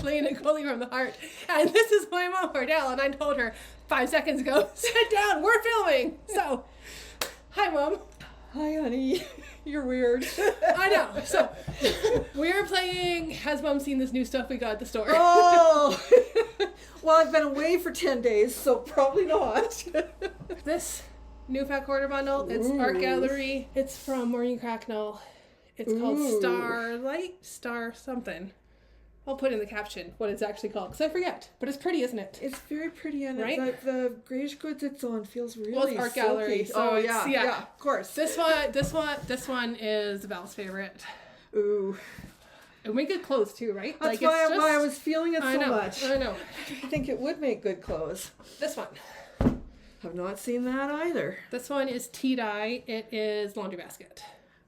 playing it Calling from the Heart. And this is my mom, Ardell, and I told her 5 seconds ago, sit down, we're filming. So, hi, Mom. Hi, honey. You're weird. I know. So, we're playing, has Mom seen this new stuff we got at the store? Oh! Well, I've been away for 10 days, so probably not. This new Fat Quarter Bundle, it's Art Gallery. It's from Maureen Cracknell. It's called Star something. I'll put in the caption what it's actually called, because I forget. But it's pretty, isn't it? It's very pretty, and right? the grayish goods it's on feels really well, it's Art silky. Gallery. So yeah, of course. This one is Val's favorite. Ooh. It would make good clothes too, right? That's why I was feeling it so much. I know. I think it would make good clothes. This one. Have not seen that either. This one is tea dye. It is laundry basket.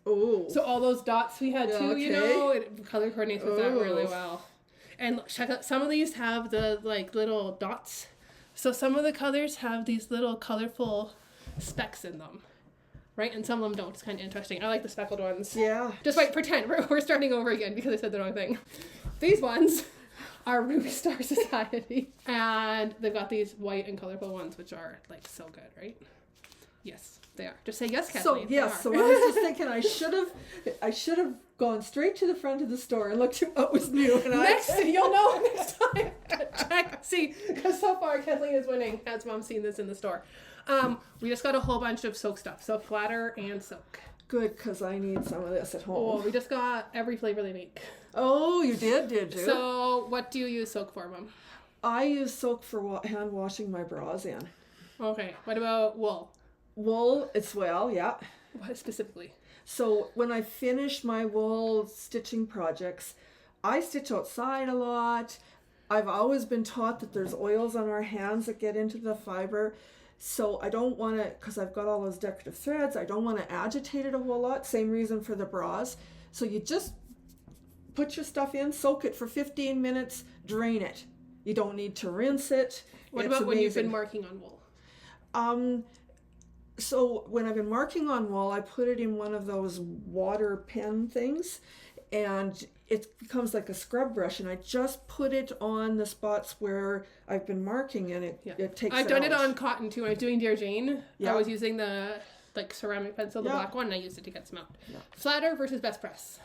Oh. So all those dots we had too, you know, it color coordinates with that really well. And check out, some of these have the like little dots. So some of the colors have these little colorful specks in them. Right? And some of them don't. It's kind of interesting. I like the speckled ones. Yeah. Just like pretend we're starting over again because I said the wrong thing. These ones are Ruby Star Society. And they've got these white and colorful ones, which are like so good, right? Yes, they are. Just say yes, Kathleen. So yes, so I was just thinking I should have gone straight to the front of the store and looked at what was new. And you'll know next time. Check, see, because so far Kathleen is winning. Has Mom seen this in the store? We just got a whole bunch of soak stuff. So flatter and soak. Good, because I need some of this at home. Oh, we just got every flavor they make. Oh, you did you? So what do you use soak for, Mom? I use soak for hand washing my bras in. Okay, what about wool? Wool as well, yeah. What specifically? So when I finish my wool stitching projects, I stitch outside a lot. I've always been taught that there's oils on our hands that get into the fiber. So I don't want to, because I've got all those decorative threads, I don't want to agitate it a whole lot. Same reason for the bras. So you just put your stuff in, soak it for 15 minutes, drain it. You don't need to rinse it. What about when you've been marking on wool? So when I've been marking on wool, I put it in one of those water pen things, and it becomes like a scrub brush, and I just put it on the spots where I've been marking, and it takes I've done it on cotton too. When I was doing Dear Jane, I was using the like ceramic pencil, the black one, and I used it to get some out. Yeah. Flatter versus best press.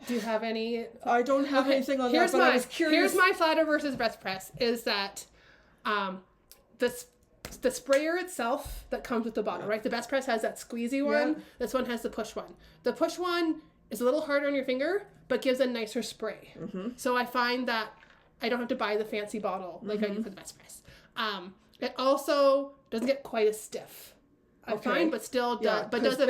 Do you have any? I don't have anything on that, but I was curious. Here's my flatter versus best press is that the sprayer itself that comes with the bottle, right? The best press has that squeezy one. Yeah. This one has the push one. The push one is a little harder on your finger, but gives a nicer spray. Mm-hmm. So I find that I don't have to buy the fancy bottle like I do for the best press. It also doesn't get quite as stiff. I find, but still does, but does a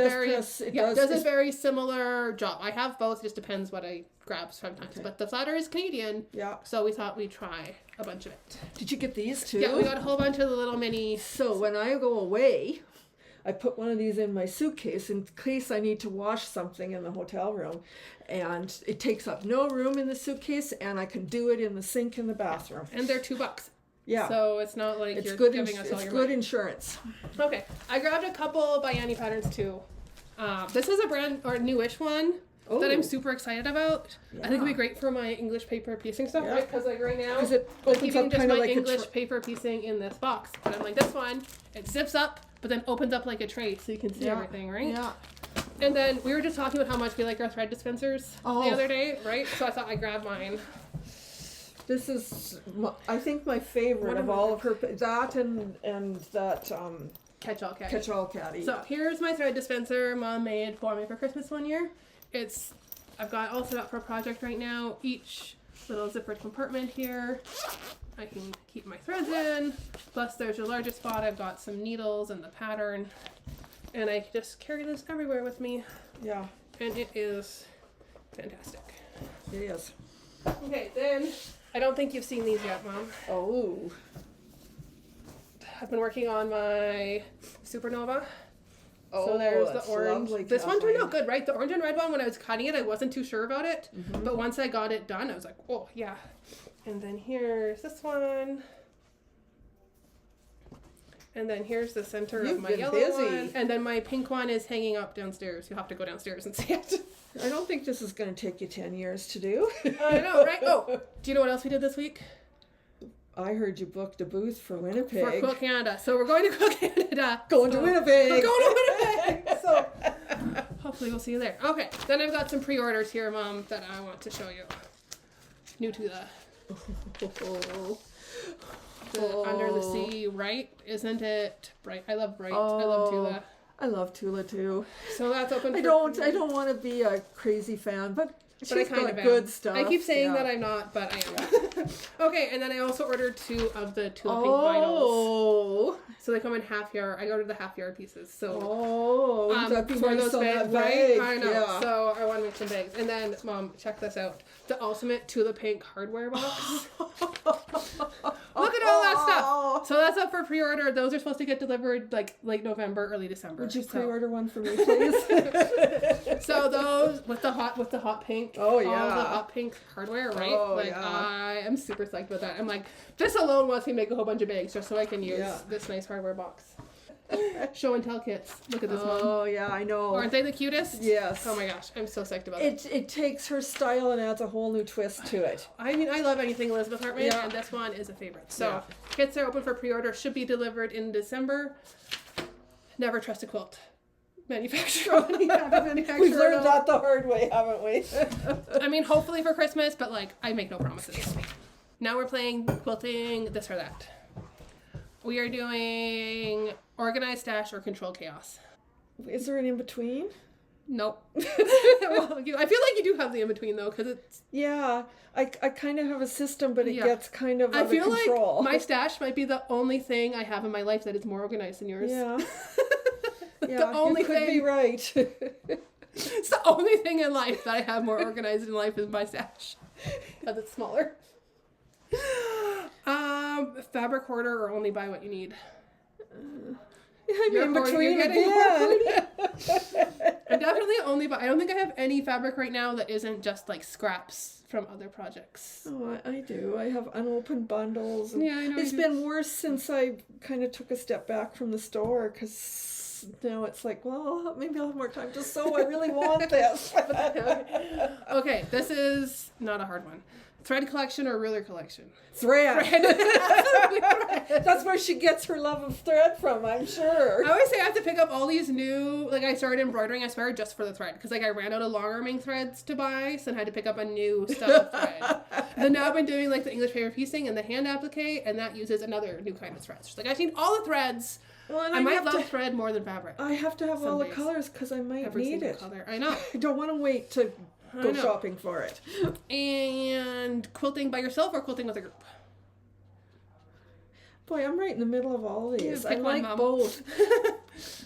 very similar job. I have both. It just depends what I grab sometimes. Okay. But the flatter is Canadian. Yeah. So we thought we'd try a bunch of it. Did you get these too? Yeah, we got a whole bunch of the little mini. So when I go away, I put one of these in my suitcase in case I need to wash something in the hotel room. And it takes up no room in the suitcase, and I can do it in the sink in the bathroom. And they're $2. Yeah. So it's not like it's you're good giving us all your money. It's good insurance. Okay. I grabbed a couple by Annie Patterns too. This is a brand or newish one that I'm super excited about. Yeah. I think it'd be great for my English paper piecing stuff, right? Because like right now, I'm keeping just my English paper piecing in this box. But I'm like, this one, it zips up, but then opens up like a tray so you can see everything, right? Yeah. And then we were just talking about how much we like our thread dispensers the other day, right? So I thought I'd grab mine. This is, I think, my favorite of all of her. That and that catch-all caddy. Catch-all caddy. So here's my thread dispenser Mom made for me for Christmas one year. I've got all set up for a project right now. Each little zippered compartment here. I can keep my threads in. Plus there's your largest spot. I've got some needles and the pattern. And I just carry this everywhere with me. Yeah. And it is fantastic. It is. Okay, then I don't think you've seen these yet, Mom. Oh. I've been working on my Supernova. Oh, so there's the orange. Lovely, this one turned out good, right? The orange and red one, when I was cutting it, I wasn't too sure about it. Mm-hmm. But once I got it done, I was like, oh, yeah. And then here's this one. And then here's the center You've of my been yellow busy. one. And then my pink one is hanging up downstairs. You'll have to go downstairs and see it. I don't think this is going to take you 10 years to do. I know, right? Oh, do you know what else we did this week? I heard you booked a booth for Winnipeg. For Quilt Canada. So we're going to Quilt Canada. Going to Winnipeg. We're going to Winnipeg. So hopefully we'll see you there. Okay. Then I've got some pre-orders here, Mom, that I want to show you. New to the Under the Sea, right? Isn't it bright? I love bright. I love Tula. I love Tula too. So that's open for I don't want to be a crazy fan, but she's I kind got of am. good stuff. I keep saying yeah. that I'm not, but I am. Okay, and then I also ordered 2 of the Tula Pink vinyls. Oh. So they come in half yard. I ordered the half yard pieces. So that'd be for nice those on bags, that right? bag. I know. Yeah. So I want to make some bags. And then, Mom, check this out. The ultimate Tula Pink hardware box. Look at all that stuff. So that's up for pre-order. Those are supposed to get delivered like late November, early December. Would you pre-order one for me, please? So those with the hot pink. Oh, yeah. All the hot pink hardware, right? Oh, like yeah. I am super psyched about that. I'm like, this alone wants me to make a whole bunch of bags just so I can use this nice hardware box. Show and tell kits. Look at this one. Oh yeah, I know. Aren't they the cutest? Yes. Oh my gosh, I'm so psyched about it. It takes her style and adds a whole new twist to it. I mean, I love anything Elizabeth Hartman, Yeah. and this one is a favorite. So, kits are open for pre-order. Should be delivered in December. Never trust a quilt manufacturer. We've learned that the hard way, haven't we? I mean, hopefully for Christmas, but like, I make no promises. Now we're playing quilting this or that. We are doing organized stash or controlled chaos. Is there an in-between? Nope. Well, I feel like you do have the in-between though, because it's... Yeah, I kind of have a system, but it gets kind of I out of feel control. like my stash might be the only thing I have in my life that is more organized than yours. Yeah. The only you could thing... be right. It's the only thing in life that I have more organized in life is my stash. Because it's smaller. Fabric hoarder or only buy what you need. I'm in between again. I definitely only buy. I don't think I have any fabric right now that isn't just like scraps from other projects. Oh, I do. I have unopened bundles. And Yeah, I know. it's been worse since I kind of took a step back from the store because now it's like, well, maybe I'll have more time to sew. I really want this. Okay, this is not a hard one. Thread collection or ruler collection? Thread. That's where she gets her love of thread from, I'm sure. I always say I have to pick up all these new, like I started embroidering, I swear, just for the thread. Because like I ran out of long arming threads to buy, so I had to pick up a new style of thread. And now I've been doing like the English paper piecing and the hand applique, and that uses another new kind of thread. So she's like, I need all the threads. Well, and I might love thread more than fabric. I have to have Some all the days. colors because I might Every need single it. color. I know. I don't want to wait to go know. shopping for it. And quilting by yourself or quilting with a group? Boy, I'm right in the middle of all these. Yeah, I pick one, like Mom. both.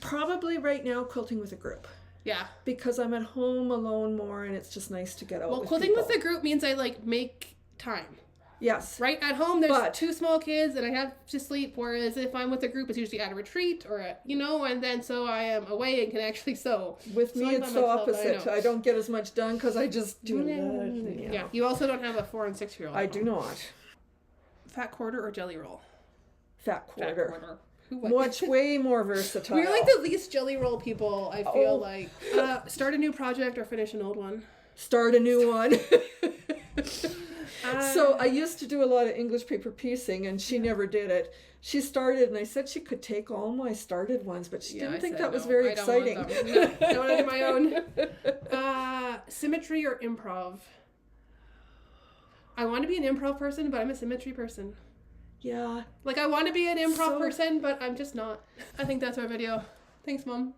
Probably right now quilting with a group. Yeah. Because I'm at home alone more and it's just nice to get out Well, with quilting people. with the group means I like make time. Yes. Right at home, there's But- 2 small kids and I have to sleep. Whereas if I'm with a group, it's usually at a retreat or and then so I am away and can actually sew. With So me, I'm by it's the myself, opposite. I I don't get as much done because I just do that. Yeah. You also don't have a 4 and 6-year-old. I do not. Fat quarter or jelly roll? Fat quarter. Fat quarter. Who would? Much, way more versatile. We're like the least jelly roll people, I feel Oh. like. Start a new project or finish an old one. Start a new one. Uh, So I used to do a lot of English paper piecing and she never did it. She started and I said she could take all my started ones, but she didn't think that was very exciting. I don't want to do my own. Symmetry or improv? I want to be an improv person, but I'm a symmetry person. Yeah. Like, I want to be an improv So- person, but I'm just not. I think that's our video. Thanks, Mom.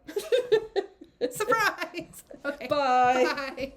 Surprise! Okay. Bye. Bye.